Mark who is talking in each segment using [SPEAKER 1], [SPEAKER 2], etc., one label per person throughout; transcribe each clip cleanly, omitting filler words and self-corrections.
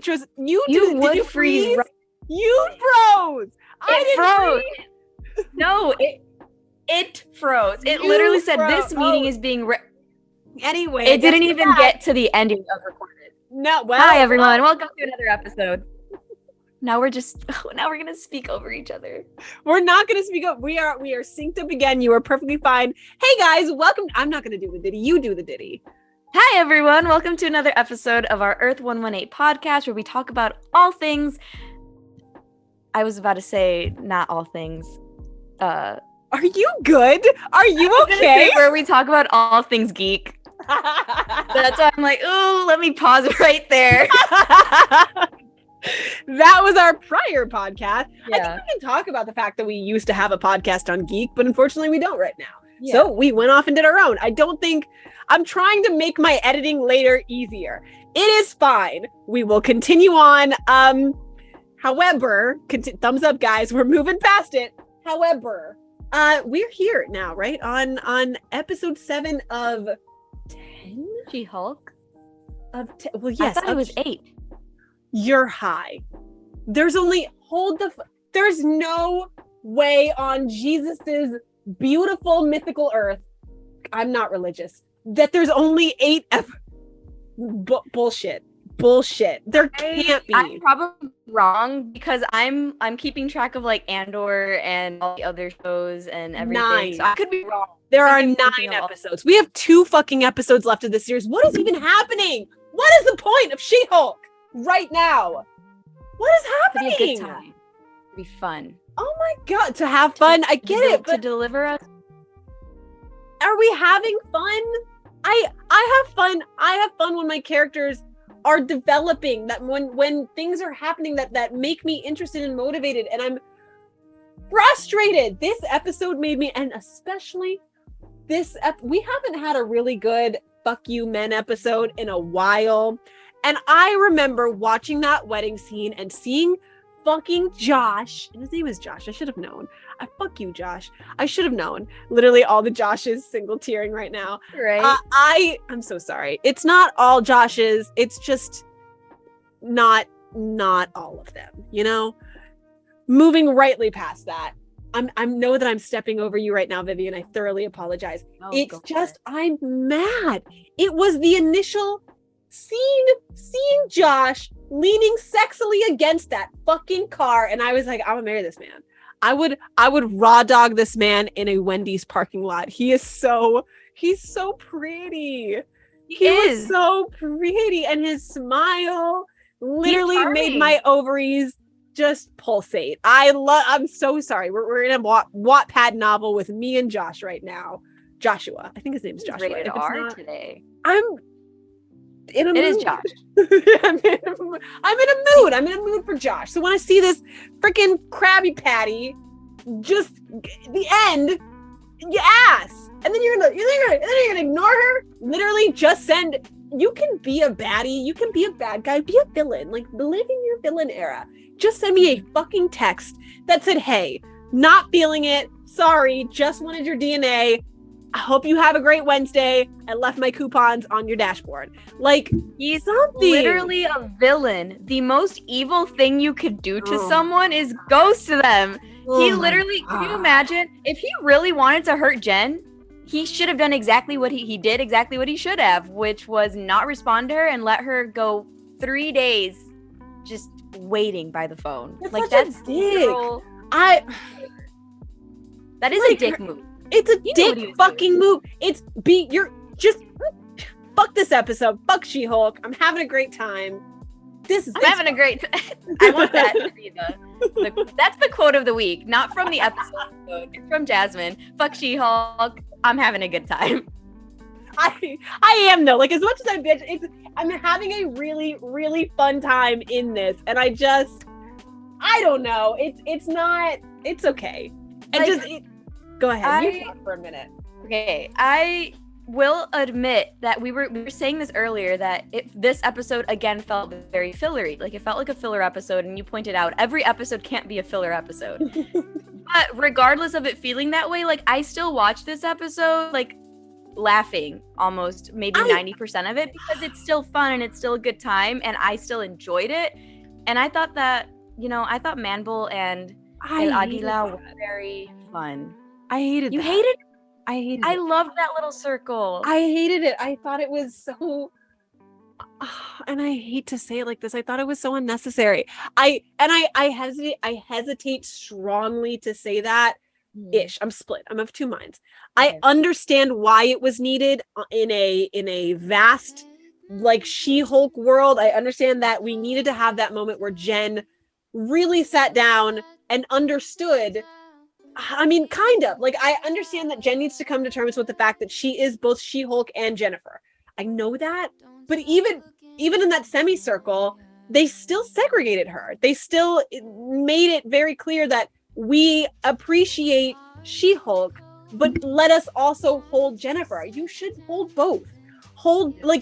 [SPEAKER 1] intros. You
[SPEAKER 2] would
[SPEAKER 1] did you
[SPEAKER 2] freeze.
[SPEAKER 1] You froze.
[SPEAKER 2] It froze. No, it froze. It literally said this meeting is being
[SPEAKER 1] anyway.
[SPEAKER 2] It didn't even get to the ending of recorded.
[SPEAKER 1] No, well.
[SPEAKER 2] Hi everyone, welcome to another episode. Now we're gonna speak over each other.
[SPEAKER 1] We're not gonna speak up. We are synced up again. You are perfectly fine. Hey guys, welcome. I'm not gonna do the ditty. You do the ditty.
[SPEAKER 2] Hi everyone, welcome to another episode of our Earth 118 podcast where we talk about all things. I was about to say not all things.
[SPEAKER 1] Are you good? Are you okay?
[SPEAKER 2] Where we talk about all things geek. That's why I'm like, ooh, let me pause right there.
[SPEAKER 1] That was our prior podcast.
[SPEAKER 2] Yeah.
[SPEAKER 1] I think we can talk about the fact that we used to have a podcast on geek, but unfortunately we don't right now.
[SPEAKER 2] Yeah.
[SPEAKER 1] So we went off and did our own. I'm trying to make my editing later easier. It is fine. We will continue on. However, thumbs up guys, we're moving past it. However, we're here now, right? On episode 7 of 10?
[SPEAKER 2] Shehulk?
[SPEAKER 1] Well, yes.
[SPEAKER 2] I thought it was 8.
[SPEAKER 1] You're high. There's no way on Jesus's beautiful mythical earth. I'm not religious. That there's only 8 bullshit. There can't be.
[SPEAKER 2] I'm probably wrong because I'm keeping track of like Andor and all the other shows and everything.
[SPEAKER 1] 9.
[SPEAKER 2] So I could be wrong.
[SPEAKER 1] There are 9 episodes. We have 2 fucking episodes left of this series. What is even happening? What is the point of She-Hulk right now? What is happening?
[SPEAKER 2] It'd be a good time. It'd be fun.
[SPEAKER 1] Oh my god, to have fun. I get it, but
[SPEAKER 2] to deliver us.
[SPEAKER 1] Are we having fun? I have fun. I have fun when my characters are developing, that when things are happening that make me interested and motivated, and I'm frustrated. This episode made me, and especially we haven't had a really good fuck you men episode in a while. And I remember watching that wedding scene and seeing fucking Josh, and his name is Josh. I should have known. Fuck you, Josh. I should have known. Literally all the Joshes single tearing right now.
[SPEAKER 2] Right.
[SPEAKER 1] I'm so sorry. It's not all Joshes. It's just not all of them, you know? Moving rightly past that. I know that I'm stepping over you right now, Vivian. I thoroughly apologize. It's just, I'm mad. It was the initial seeing Josh leaning sexily against that fucking car, and I was like, I'm gonna marry this man. I would raw dog this man in a Wendy's parking lot. He's so pretty. He is so pretty, and his smile literally made my ovaries just pulsate. I'm so sorry. We're in a Wattpad novel with me and Josh right now. Joshua. I think his name is Joshua.
[SPEAKER 2] Rated R today.
[SPEAKER 1] I'm in a mood.
[SPEAKER 2] It is Josh.
[SPEAKER 1] I'm in a mood. I'm in a mood for Josh. So when I see this freaking Krabby Patty, just the end, you ass, and then you're gonna ignore her. Literally, just send. You can be a baddie. You can be a bad guy. Be a villain. Like, live in your villain era. Just send me a fucking text that said, "Hey, not feeling it. Sorry, just wanted your DNA. I hope you have a great Wednesday. I left my coupons on your dashboard." Like,
[SPEAKER 2] he's literally a villain. The most evil thing you could do to someone is ghost them. He literally, can you imagine? If he really wanted to hurt Jen, he should have done exactly what he did, exactly what he should have, which was not respond to her and let her go 3 days just waiting by the phone.
[SPEAKER 1] That's a dick.
[SPEAKER 2] That is a dick move.
[SPEAKER 1] It's a dick fucking move. You're just fuck this episode. Fuck She-Hulk. I'm having a great time. I'm
[SPEAKER 2] having a great time. I want that to be that's the quote of the week, not from the episode. It's from Jasmine. Fuck She-Hulk. I'm having a good time.
[SPEAKER 1] I am though. Like, as much as I bitch, I'm having a really, really fun time in this, and I don't know. It's okay. And go ahead. You talk for a minute.
[SPEAKER 2] Okay, I will admit that we were saying this earlier, that this episode again felt very fillery. Like, it felt like a filler episode, and you pointed out every episode can't be a filler episode. But regardless of it feeling that way, like, I still watched this episode like laughing almost maybe 90% of it because it's still fun and it's still a good time and I still enjoyed it. And I thought that, I thought Manbull and El Aguila were very fun.
[SPEAKER 1] I hated
[SPEAKER 2] You
[SPEAKER 1] that.
[SPEAKER 2] hated it?
[SPEAKER 1] I hated
[SPEAKER 2] I
[SPEAKER 1] it.
[SPEAKER 2] loved that little circle.
[SPEAKER 1] I hated it. I thought it was so, and I hate to say it like this, I thought it was so unnecessary. I hesitate strongly to say that. I'm split. I'm of two minds. Okay. I understand why it was needed in a vast like She-Hulk world. I understand that we needed to have that moment where Jen really sat down and understood. I mean, kind of. Like, I understand that Jen needs to come to terms with the fact that she is both She-Hulk and Jennifer. I know that. But even in that semicircle, they still segregated her. They still made it very clear that we appreciate She-Hulk, but let us also hold Jennifer. You should hold both.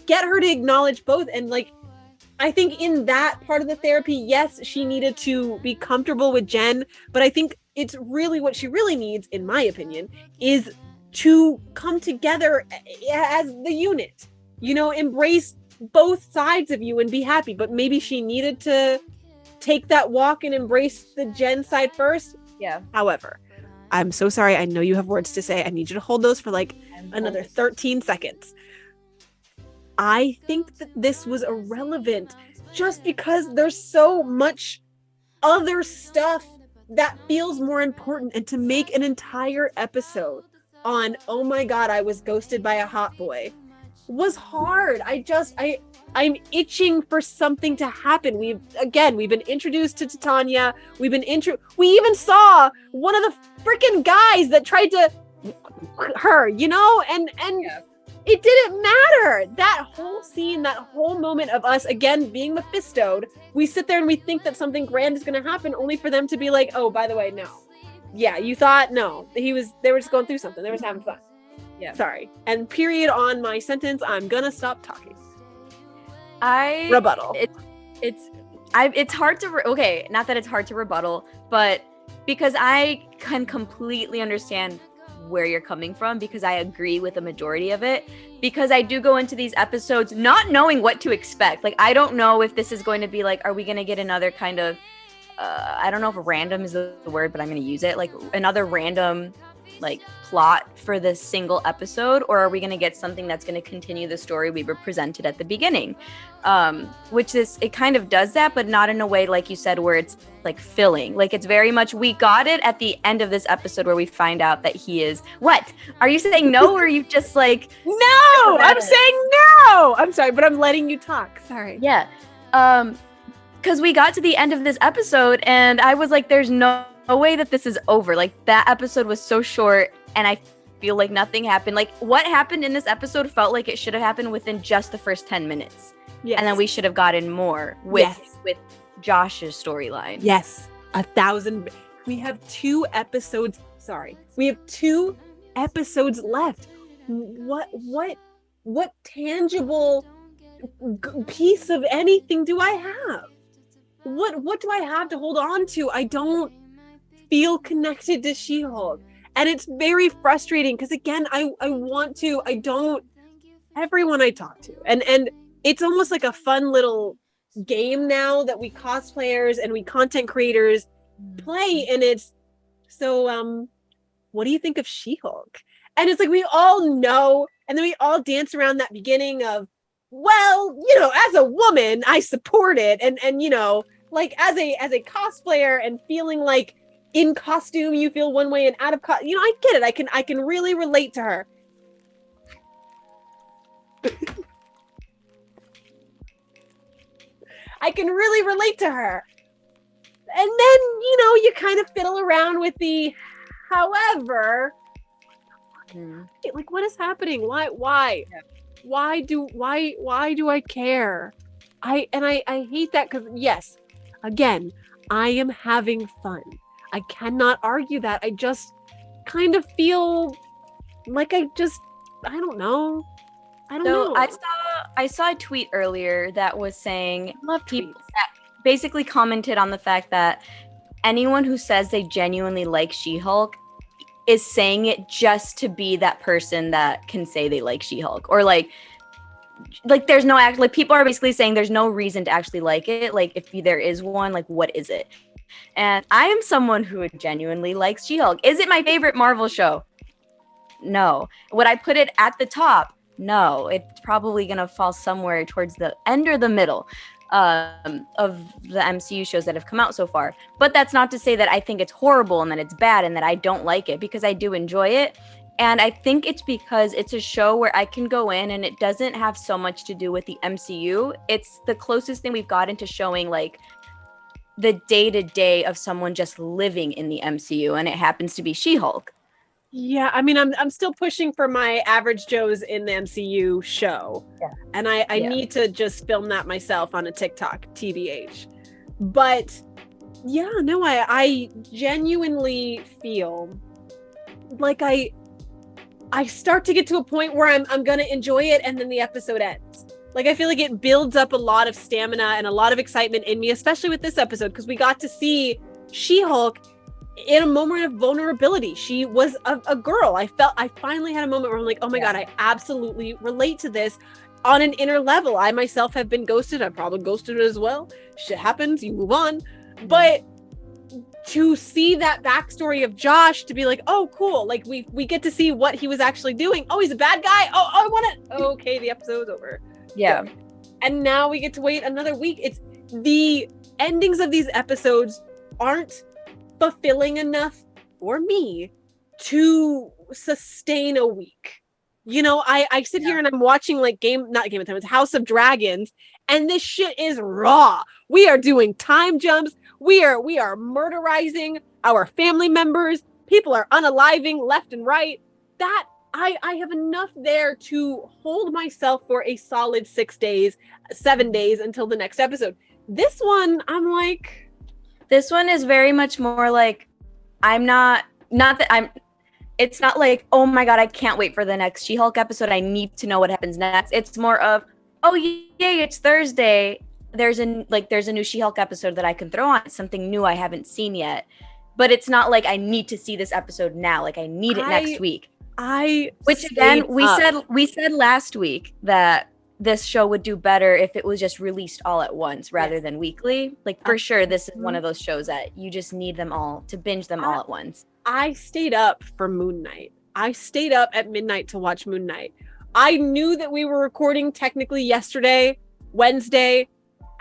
[SPEAKER 1] Get her to acknowledge both. And like, I think in that part of the therapy, yes, she needed to be comfortable with Jen, but I think it's really what she really needs, in my opinion, is to come together as the unit, embrace both sides of you and be happy. But maybe she needed to take that walk and embrace the Jen side first.
[SPEAKER 2] Yeah.
[SPEAKER 1] However, I'm so sorry. I know you have words to say. I need you to hold those for like another 13 seconds. I think that this was irrelevant just because there's so much other stuff that feels more important. And to make an entire episode on, oh my God, I was ghosted by a hot boy was hard. I'm itching for something to happen. We've been introduced to Titania. We even saw one of the freaking guys that tried to her, and yeah. It didn't matter. That whole scene, that whole moment of us again being Mephisto'd, we sit there and we think that something grand is going to happen, only for them to be like, oh, by the way, no. Yeah, you thought no. They were just going through something. They were just having fun. Yeah. Sorry. And period on my sentence. I'm gonna stop talking. Rebuttal.
[SPEAKER 2] It's hard to not that it's hard to rebuttal, but because I can completely understand where you're coming from, because I agree with the majority of it, because I do go into these episodes not knowing what to expect. Like, I don't know if this is going to be like, are we going to get another kind of I don't know if random is the word, but I'm going to use it, like another random like plot for this single episode, or are we going to get something that's going to continue the story we were presented at the beginning, which is, it kind of does that, but not in a way like you said where it's like filling. Like, it's very much, we got it at the end of this episode where we find out that he is, what are you saying, no, or are you just like
[SPEAKER 1] no, I'm saying no, I'm sorry, but I'm letting you talk, sorry.
[SPEAKER 2] Yeah, because we got to the end of this episode and I was like, there's no way that this is over. Like, that episode was so short and I feel like nothing happened. Like, what happened in this episode felt like it should have happened within just the first 10 minutes. Yes. And then we should have gotten more with Josh's storyline.
[SPEAKER 1] Yes. 1,000. We have 2 episodes. Sorry. We have 2 episodes left. What tangible piece of anything do I have? What do I have to hold on to? I don't feel connected to She-Hulk, and it's very frustrating because again, everyone I talk to, and it's almost like a fun little game now that we cosplayers and we content creators play, and it's so what do you think of She-Hulk? And it's like, we all know, and then we all dance around that beginning of, well, as a woman I support it, and like as a cosplayer and feeling like in costume you feel one way and out of I get it. I can really relate to her. I can really relate to her. And then, you kind of fiddle around with the however. Like, what is happening? Why? Why do I care? I hate that, because yes, again, I am having fun. I cannot argue that. I just kind of feel like I don't know.
[SPEAKER 2] I saw a tweet earlier that was saying,
[SPEAKER 1] people
[SPEAKER 2] that basically commented on the fact that anyone who says they genuinely like She-Hulk is saying it just to be that person that can say they like She-Hulk, or like there's no act, like people are basically saying there's no reason to actually like it. Like if there is one, like what is it? And I am someone who genuinely likes She-Hulk. Is it my favorite Marvel show? No. Would I put it at the top? No. It's probably gonna fall somewhere towards the end or the middle of the MCU shows that have come out so far. But that's not to say that I think it's horrible and that it's bad and that I don't like it, because I do enjoy it. And I think it's because it's a show where I can go in and it doesn't have so much to do with the MCU. It's the closest thing we've gotten to showing like the day-to-day of someone just living in the MCU, and it happens to be She-Hulk.
[SPEAKER 1] Yeah, I mean, I'm still pushing for my average Joes in the MCU show. Yeah. And I need to just film that myself on a TikTok, TBH. But yeah, no, I genuinely feel like I start to get to a point where I'm going to enjoy it, and then the episode ends. Like, I feel like it builds up a lot of stamina and a lot of excitement in me, especially with this episode, because we got to see She-Hulk in a moment of vulnerability. She was a girl. I finally had a moment where I'm like, oh my God, I absolutely relate to this on an inner level. I myself have been ghosted. I'm probably ghosted as well. Shit happens, you move on. But to see that backstory of Josh, to be like, oh, cool. Like we get to see what he was actually doing. Oh, he's a bad guy. Oh, I want it. Okay, the episode's over.
[SPEAKER 2] Yeah.
[SPEAKER 1] And now we get to wait another week. It's the endings of these episodes aren't fulfilling enough for me to sustain a week. You know, I sit here and I'm watching like not Game of Thrones, House of Dragons, and this shit is raw. We are doing time jumps. We are murderizing our family members. People are unaliving left and right. That I have enough there to hold myself for a solid 7 days until the next episode. This one, I'm like,
[SPEAKER 2] this one is very much more like, it's not like, oh my God, I can't wait for the next She-Hulk episode. I need to know what happens next. It's more of, oh yay, it's Thursday. There's a new She-Hulk episode that I can throw on. It's something new I haven't seen yet. But it's not like I need to see this episode now. Like I need it next week. Which again, we said last week that this show would do better if it was just released all at once rather than weekly. Like for sure, this is one of those shows that you just need them all to binge them all at once.
[SPEAKER 1] I stayed up for Moon Knight. I stayed up at midnight to watch Moon Knight. I knew that we were recording technically yesterday, Wednesday,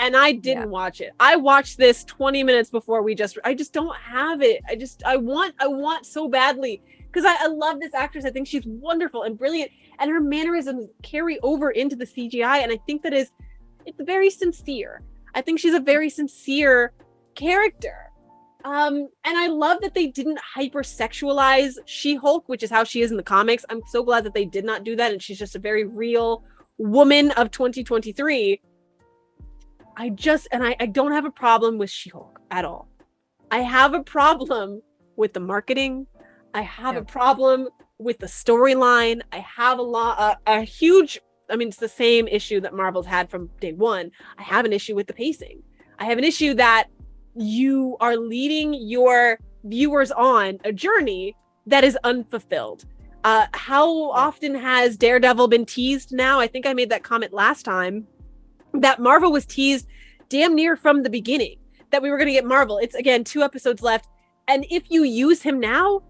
[SPEAKER 1] and I didn't watch it. I watched this 20 minutes before I just don't have it. I want so badly, because I love this actress. I think she's wonderful and brilliant, and her mannerisms carry over into the CGI. And I think it's very sincere. I think she's a very sincere character. And I love that they didn't hypersexualize She-Hulk, which is how she is in the comics. I'm so glad that they did not do that. And she's just a very real woman of 2023. I don't have a problem with She-Hulk at all. I have a problem with the marketing. I have a problem with the storyline. I have it's the same issue that Marvel's had from day one. I have an issue with the pacing. I have an issue that you are leading your viewers on a journey that is unfulfilled. How often has Daredevil been teased now? I think I made that comment last time, that Marvel was teased damn near from the beginning that we were going to get Marvel. It's, again, 2 episodes left. And if you use him now,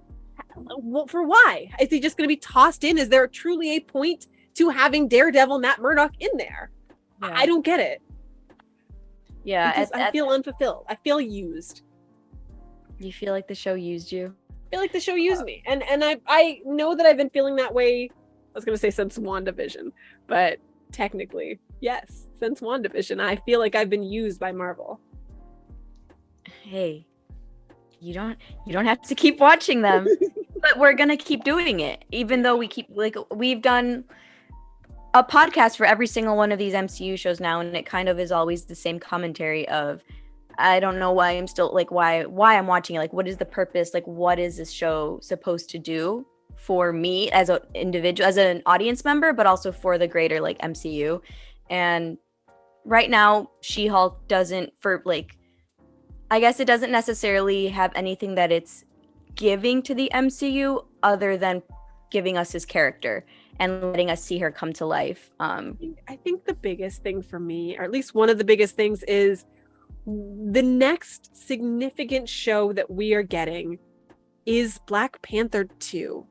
[SPEAKER 1] for why? Is he just going to be tossed in? Is there truly a point to having Daredevil, Matt Murdock in there? Yeah. I don't get it.
[SPEAKER 2] Yeah.
[SPEAKER 1] I feel unfulfilled. I feel used.
[SPEAKER 2] You feel like the show used you?
[SPEAKER 1] I feel like the show used me. And I know that I've been feeling that way, I was going to say since WandaVision, but technically, yes, since WandaVision, I feel like I've been used by Marvel.
[SPEAKER 2] Hey, you don't have to keep watching them, but we're going to keep doing it. Even though we've done a podcast for every single one of these MCU shows now, and it kind of is always the same commentary of, I don't know why I'm still why I'm watching it. Like, what is the purpose? Like, what is this show supposed to do for me as an individual, as an audience member, but also for the greater MCU? And right now, She-Hulk doesn't, I guess it doesn't necessarily have anything that it's giving to the MCU other than giving us his character and letting us see her come to life.
[SPEAKER 1] I think the biggest thing for me, or at least one of the biggest things, is the next significant show that we are getting is Black Panther 2.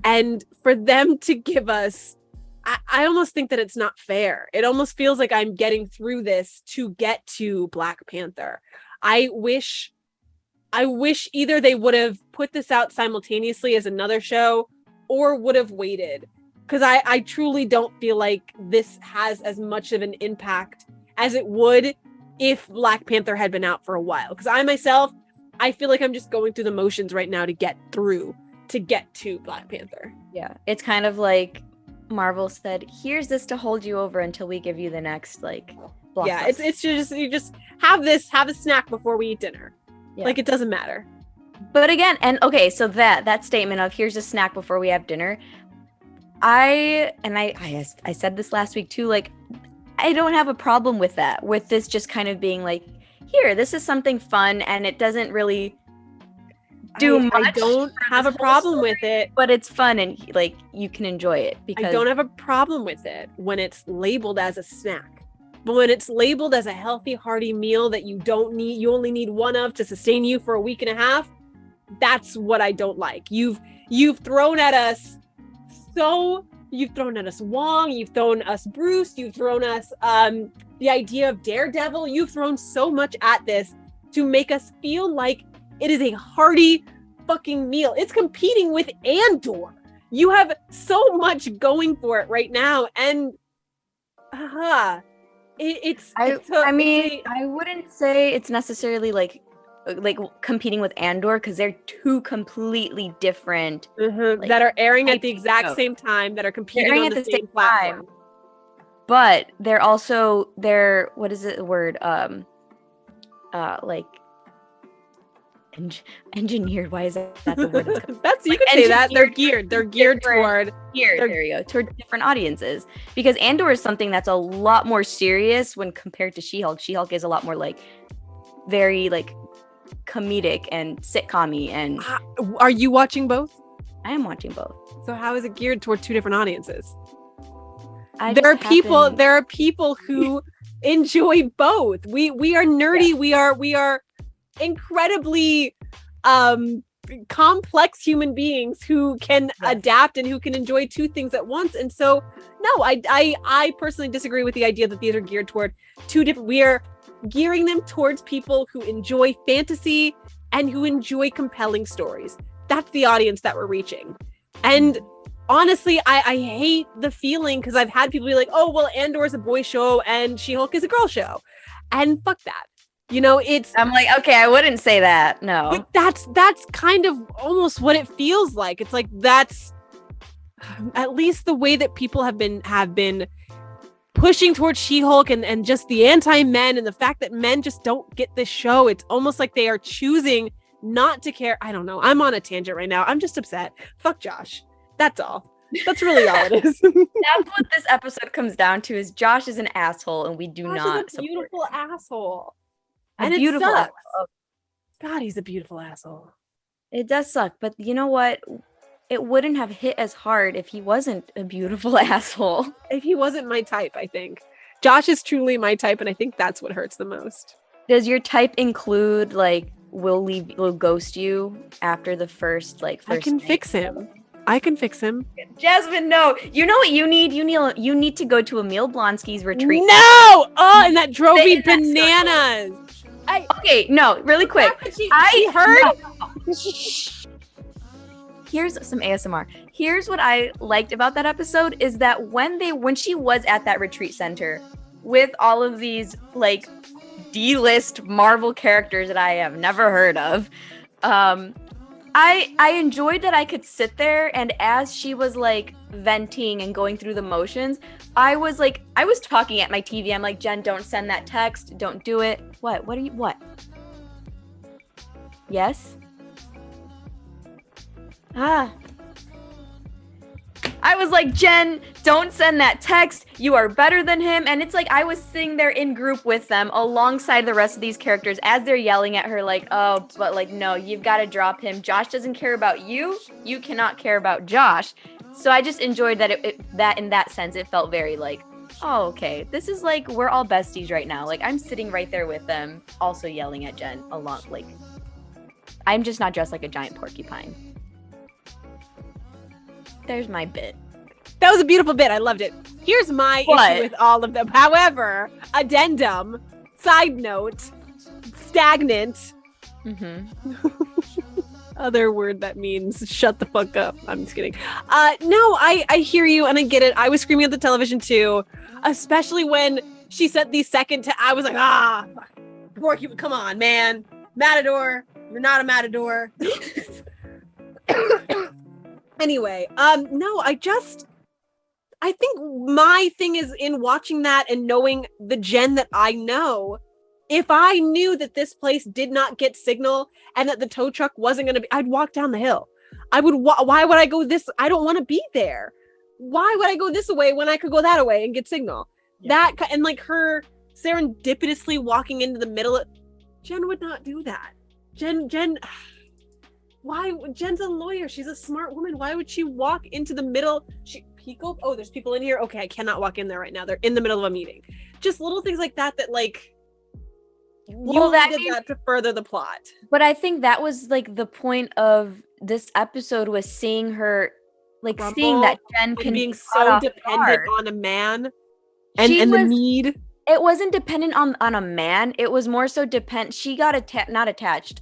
[SPEAKER 1] And for them to give us, I almost think that it's not fair. It almost feels like I'm getting through this to get to Black Panther. I wish either they would have put this out simultaneously as another show or would have waited. Because I truly don't feel like this has as much of an impact as it would if Black Panther had been out for a while. Because I feel like I'm just going through the motions right now to get to Black Panther.
[SPEAKER 2] Yeah, it's kind of like Marvel said, here's this to hold you over until we give you the next blockbuster.
[SPEAKER 1] Yeah, it's just, you just have a snack before we eat dinner. Yeah. Like, it doesn't matter.
[SPEAKER 2] But again, and okay, so that statement of here's a snack before we have dinner, I said this last week too, like, I don't have a problem with that, with this just kind of being like, here, this is something fun, and it doesn't really do much.
[SPEAKER 1] I don't have a problem with it,
[SPEAKER 2] but it's fun, and like, you can enjoy it. Because
[SPEAKER 1] I don't have a problem with it when it's labeled as a snack, but when it's labeled as a healthy, hearty meal that you only need one of to sustain you for a week and a half, that's what I don't like. You've thrown at us you've thrown at us Wong, you've thrown us Bruce, you've thrown us the idea of Daredevil. You've thrown so much at this to make us feel like it is a hearty fucking meal. It's competing with Andor. You have so much going for it right now, and I
[SPEAKER 2] wouldn't say it's necessarily like competing with Andor, because they're two completely different
[SPEAKER 1] that are airing at the exact same time, that are competing on the same platform.
[SPEAKER 2] But they're also what is it, the word? Like engineered. Why is that the word?
[SPEAKER 1] That's, you can say that. They're geared toward
[SPEAKER 2] different audiences, because Andor is something that's a lot more serious when compared to She-Hulk. She-Hulk is a lot more like very like comedic and sitcom-y. And
[SPEAKER 1] are you watching both?
[SPEAKER 2] I am watching both.
[SPEAKER 1] So how is it geared toward two different audiences? There are people who enjoy both. We are nerdy. Yeah. We are incredibly complex human beings who can adapt and who can enjoy two things at once. And so no, I personally disagree with the idea that these are geared toward two different. We are gearing them towards people who enjoy fantasy and who enjoy compelling stories. That's the audience that we're reaching. And honestly, I hate the feeling, because I've had people be like, oh, well, Andor is a boy show and She-Hulk is a girl show. And fuck that. You know, I'm
[SPEAKER 2] like, okay, I wouldn't say that. No.
[SPEAKER 1] But that's kind of almost what it feels like. It's like, that's at least the way that people have been pushing towards She-Hulk and just the anti-men, and the fact that men just don't get this show. It's almost like they are choosing not to care. I don't know. I'm on a tangent right now. I'm just upset. Fuck Josh. That's all. That's really all it is.
[SPEAKER 2] That's what this episode comes down to, is Josh is an asshole, and we do not
[SPEAKER 1] support. Beautiful asshole.
[SPEAKER 2] And it sucks.
[SPEAKER 1] God, he's a beautiful asshole.
[SPEAKER 2] It does suck, but you know what? It wouldn't have hit as hard if he wasn't a beautiful asshole.
[SPEAKER 1] If he wasn't my type, I think. Josh is truly my type, and I think that's what hurts the most.
[SPEAKER 2] Does your type include, like, will ghost you after the first
[SPEAKER 1] I can fix him. Jasmine,
[SPEAKER 2] no. You know what you need? You need to go to Emil Blonsky's retreat.
[SPEAKER 1] No! Oh, and that drove me bananas.
[SPEAKER 2] Okay, no, really quick.
[SPEAKER 1] She heard.
[SPEAKER 2] No. Here's some ASMR. Here's what I liked about that episode, is that when she was at that retreat center with all of these like D-list Marvel characters that I have never heard of, I enjoyed that I could sit there, and as she was like venting and going through the motions, I was talking at my TV. I'm like, Jen, don't send that text. Don't do it. What? Yes? I I was like, Jen, don't send that text. You are better than him. And it's like I was sitting there in group with them alongside the rest of these characters as they're yelling at her like, oh, but like, no, you've got to drop him. Josh doesn't care about you. You cannot care about Josh. So I just enjoyed that that in that sense, it felt very like, oh, okay. This is like, we're all besties right now. Like I'm sitting right there with them also yelling at Jen along. Like I'm just not dressed like a giant porcupine. There's my bit.
[SPEAKER 1] That was a beautiful bit. I loved it. Here's my issue with all of them. However, addendum, side note, stagnant. Other word that means shut the fuck up. I'm just kidding. No, I hear you and I get it. I was screaming at the television too, especially when she sent the second to. I was like, Porky, come on, man. Matador, you're not a matador. Anyway, no, I think my thing is in watching that and knowing the Jen that I know, if I knew that this place did not get signal and that the tow truck wasn't going to be, I'd walk down the hill. Why would I go this? I don't want to be there. Why would I go this way when I could go that way and get signal? Yeah. That, and like her serendipitously walking into the middle Jen would not do that. Jen, why? Jen's a lawyer. She's a smart woman. Why would she walk into the middle? Oh, there's people in here. Okay, I cannot walk in there right now. They're in the middle of a meeting. Just little things like that like, well, that to further the plot. But
[SPEAKER 2] I think that was like the point of this episode was seeing her, like seeing that Jen can
[SPEAKER 1] being so dependent on a man and the need.
[SPEAKER 2] It wasn't dependent on a man. It was more so she got not attached.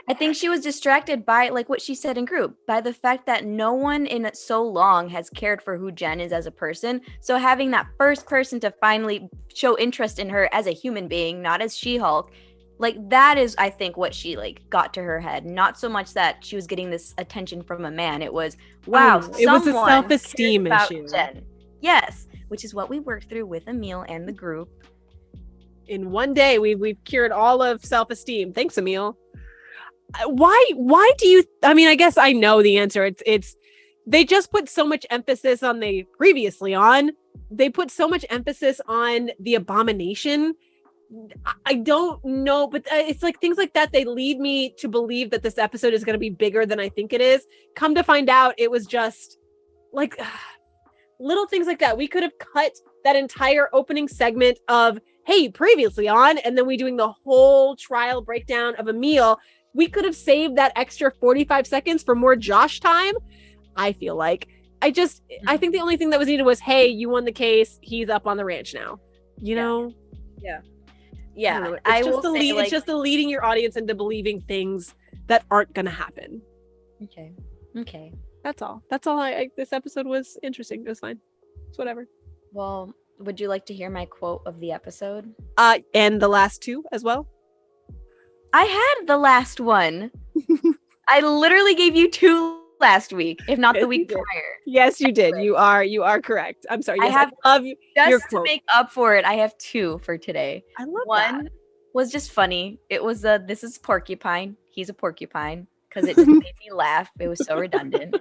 [SPEAKER 2] I think she was distracted by, like what she said in group, by the fact that no one in so long has cared for who Jen is as a person. So having that first person to finally show interest in her as a human being, not as She-Hulk, like that is, I think, what she like got to her head. Not so much that she was getting this attention from a man. It was, wow,
[SPEAKER 1] it was a self-esteem issue.
[SPEAKER 2] Jen. Yes, which is what we worked through with Emil and the group.
[SPEAKER 1] In one day, we've cured all of self-esteem. Thanks, Emil. Why do you, I mean, I guess I know the answer. It's they just put so much emphasis on they put so much emphasis on the abomination. I don't know, but it's like things like that. They lead me to believe that this episode is going to be bigger than I think it is. Come to find out, it was just like little things like that. We could have cut that entire opening segment of, hey, previously on, and then we doing the whole trial breakdown of Emil. We could have saved that extra 45 seconds for more Josh time. I feel like I think the only thing that was needed was, hey, you won the case. He's up on the ranch now. You know?
[SPEAKER 2] Yeah.
[SPEAKER 1] It's just the leading your audience into believing things that aren't going to happen.
[SPEAKER 2] Okay.
[SPEAKER 1] That's all. This episode was interesting. It was fine. It's whatever.
[SPEAKER 2] Well, would you like to hear my quote of the episode?
[SPEAKER 1] And the last two as well?
[SPEAKER 2] I had the last one. I literally gave you two last week, if not the week prior.
[SPEAKER 1] Yes, you did. You are correct. I'm sorry. Yes, I love you.
[SPEAKER 2] Just to make up for it, I have two for today.
[SPEAKER 1] I love
[SPEAKER 2] one was just funny. It was this is porcupine. He's a porcupine because it just made me laugh. It was so redundant.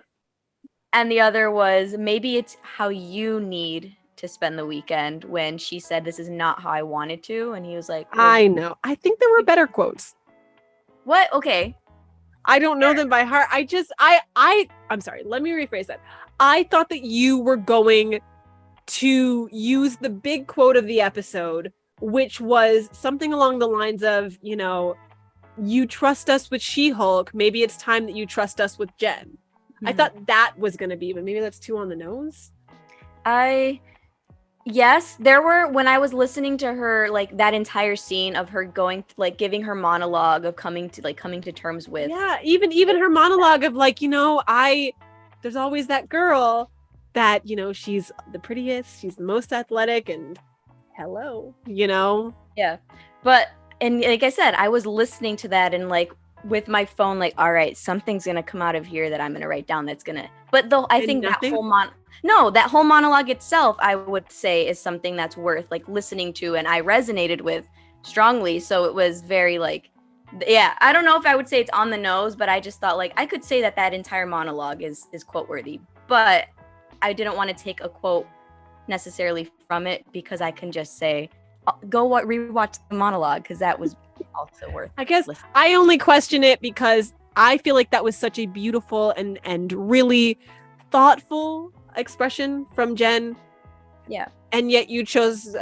[SPEAKER 2] And the other was maybe it's how you need to spend the weekend, when she said this is not how I wanted to, and he was like, well,
[SPEAKER 1] I know. I think there were better quotes.
[SPEAKER 2] What? Okay.
[SPEAKER 1] I don't know them by heart. I'm sorry. Let me rephrase that. I thought that you were going to use the big quote of the episode, which was something along the lines of, you trust us with She-Hulk. Maybe it's time that you trust us with Jen. Mm-hmm. I thought that was going to be, but maybe that's too on the nose.
[SPEAKER 2] Yes, there were, when I was listening to her, like that entire scene of her going, like giving her monologue of coming to terms with.
[SPEAKER 1] Yeah, even her monologue of like, there's always that girl that, she's the prettiest, she's the most athletic, and hello,
[SPEAKER 2] Yeah, but, and like I said, I was listening to that and like with my phone, like, all right, something's going to come out of here that I'm going to write down that's going to, but though I think nothing? That whole monologue itself, I would say, is something that's worth like listening to, and I resonated with strongly. So it was very like, yeah, I don't know if I would say it's on the nose, but I just thought like I could say that entire monologue is quote worthy. But I didn't want to take a quote necessarily from it because I can just say, go rewatch the monologue because that was also worth.
[SPEAKER 1] I guess
[SPEAKER 2] listening.
[SPEAKER 1] I only question it because I feel like that was such a beautiful and really thoughtful expression from Jen.
[SPEAKER 2] Yeah.
[SPEAKER 1] And yet you chose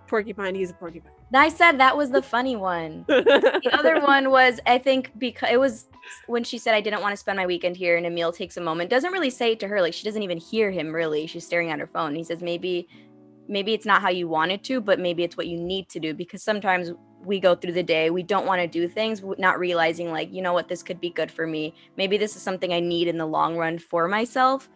[SPEAKER 1] porcupine. He's a porcupine.
[SPEAKER 2] I said that was the funny one. The other one was, I think, because it was when she said, I didn't want to spend my weekend here, and Emil takes a moment. Doesn't really say it to her. Like, she doesn't even hear him, really. She's staring at her phone. He says, maybe it's not how you wanted to, but maybe it's what you need to do. Because sometimes we go through the day, we don't want to do things, not realizing, like, you know what, this could be good for me. Maybe this is something I need in the long run for myself.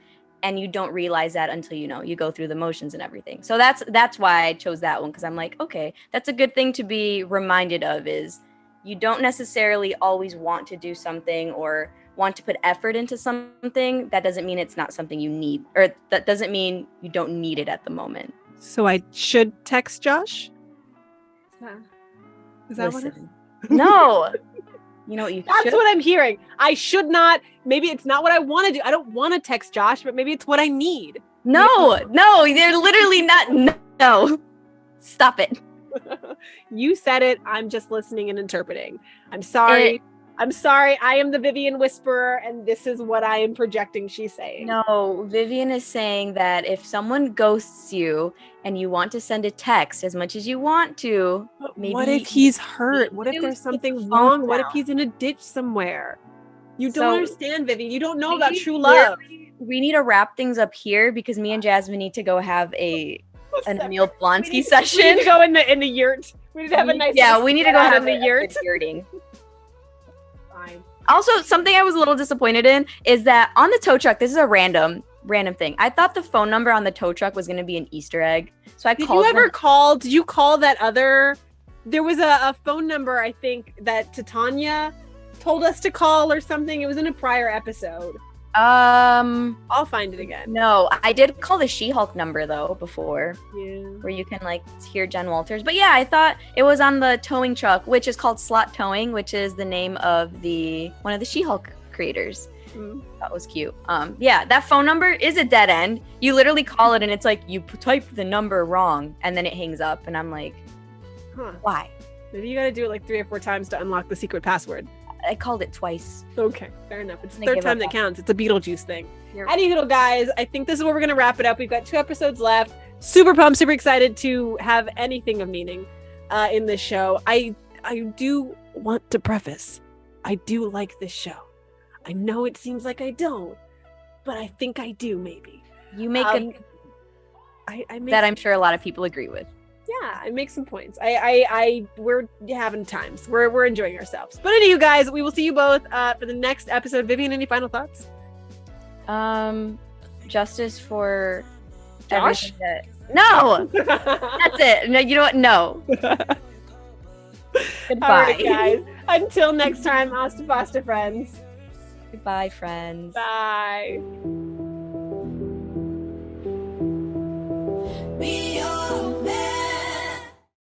[SPEAKER 2] And you don't realize that until, you go through the motions and everything. So that's why I chose that one, because I'm like, okay, that's a good thing to be reminded of, is you don't necessarily always want to do something or want to put effort into something. That doesn't mean it's not something you need, or that doesn't mean you don't need it at the moment.
[SPEAKER 1] So I should text Josh? Is that what it is?
[SPEAKER 2] No. You know what you
[SPEAKER 1] That's
[SPEAKER 2] should?
[SPEAKER 1] what I'm hearing. I should not. Maybe it's not what I want to do. I don't want to text Josh, but maybe it's what I need.
[SPEAKER 2] No, they're literally not. No. Stop it.
[SPEAKER 1] You said it. I'm just listening and interpreting. I'm sorry. I am the Vivian whisperer, and this is what I am projecting she's saying.
[SPEAKER 2] No, Vivian is saying that if someone ghosts you and you want to send a text as much as you want to, maybe
[SPEAKER 1] what if he's hurt? What if there's something wrong? What if he's in a ditch somewhere? You don't understand, Vivian. You don't know about true love.
[SPEAKER 2] We need to wrap things up here because me and Jasmine need to go have an Emil Blonsky session.
[SPEAKER 1] We need to go in the yurt. We need to have a nice.
[SPEAKER 2] Yeah, we need to go have
[SPEAKER 1] in the yurt.
[SPEAKER 2] Also, something I was a little disappointed in is that on the tow truck, this is a random thing. I thought the phone number on the tow truck was going to be an Easter egg. So I called.
[SPEAKER 1] Did you call that other? There was a phone number, I think, that Titania told us to call or something. It was in a prior episode. I'll find it again.
[SPEAKER 2] No, I did call the She-Hulk number though before.
[SPEAKER 1] Yeah.
[SPEAKER 2] Where you can like hear Jen Walters. But yeah, I thought it was on the towing truck, which is called Slot Towing, which is the name of one of the She-Hulk creators. That was cute. Yeah, that phone number is a dead end. You literally call it and it's like you type the number wrong and then it hangs up and I'm like, why?
[SPEAKER 1] Maybe you got to do it like 3 or 4 times to unlock the secret password.
[SPEAKER 2] I called it twice.
[SPEAKER 1] Okay, fair enough. It's the third time that counts. It's a Beetlejuice thing. Anywho, guys, I think this is where we're going to wrap it up. We've got 2 episodes left. Super pumped, super excited to have anything of meaning in this show. I do want to preface, I do like this show. I know it seems like I don't, but I think I do maybe.
[SPEAKER 2] You make
[SPEAKER 1] that
[SPEAKER 2] I'm sure a lot of people agree with.
[SPEAKER 1] Yeah, I make some points. We're having times. We're enjoying ourselves. But anyway, guys, we will see you both for the next episode. Vivian, any final thoughts?
[SPEAKER 2] Justice for
[SPEAKER 1] Josh?
[SPEAKER 2] No! That's it. No, you know what? No. Goodbye.
[SPEAKER 1] All right, guys. Until next time, Asta Pasta friends.
[SPEAKER 2] Goodbye, friends.
[SPEAKER 1] Bye.